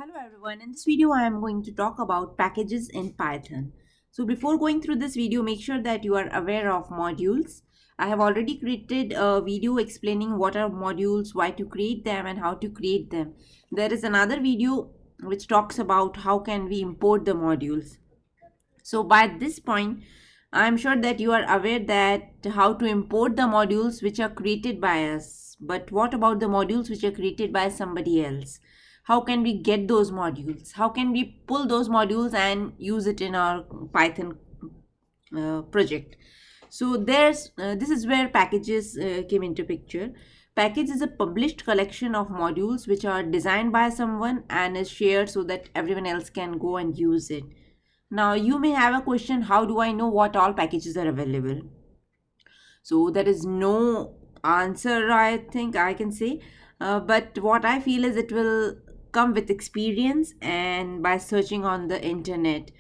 Hello everyone, in this video I am going to talk about packages in Python. So before going through this video, make sure that you are aware of modules. I have already created a video explaining what are modules, why to create them and how to create them. There is another video which talks about how can we import the modules. So by this point, I am sure that you are aware that how to import the modules which are created by us. But what about the modules which are created by somebody else? How can we get those modules? How can we pull those modules and use it in our Python project? So this is where packages came into picture. Package is a published collection of modules which are designed by someone and is shared so that everyone else can go and use it. Now you may have a question, how do I know what all packages are available? So there is no answer, I think I can say, but what I feel is it will come with experience and by searching on the internet.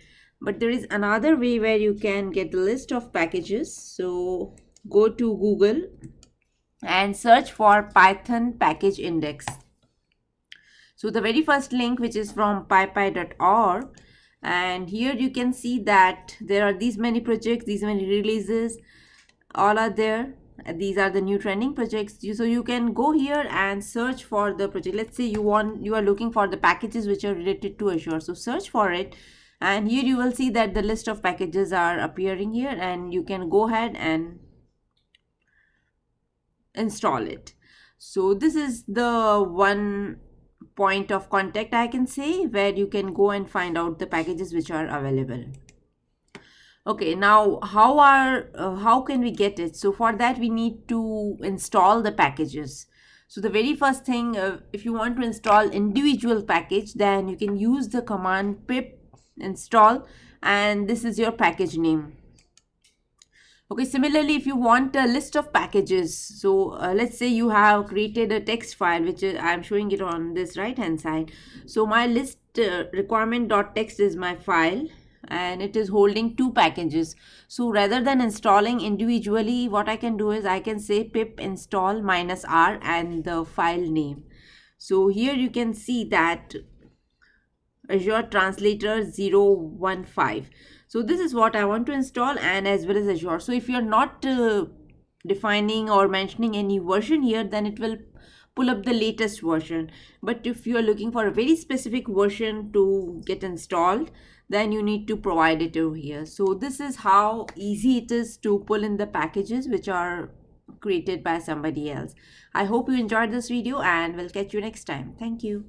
But there is another way where you can get the list of packages. So go to Google and search for Python package index. So the very first link, which is from pypy.org, and here you can see that there are these many projects, these many releases, all are there. These are the new trending projects. So you can go here and search for the project. Let's say you are looking for the packages which are related to Azure. So search for it, and here you will see that the list of packages are appearing here, and you can go ahead and install it. So this is the one point of contact, I can say, where you can go and find out the packages which are available. Okay, now how can we get it? So for that we need to install the packages. So the very first thing, if you want to install individual package, then you can use the command pip install, and this is your package name. Okay, similarly, if you want a list of packages, so let's say you have created a text file, which I'm showing it on this right hand side. So my list requirement.txt is my file, and it is holding two packages. So rather than installing individually, what I can do is I can say pip install -r and the file name. So here you can see that Azure Translator 015. So this is what I want to install, and as well as Azure. So if you're not defining or mentioning any version here, then it will pull up the latest version. But if you are looking for a very specific version to get installed, then you need to provide it over here. So this is how easy it is to pull in the packages which are created by somebody else. I hope you enjoyed this video, and we'll catch you next time. Thank you.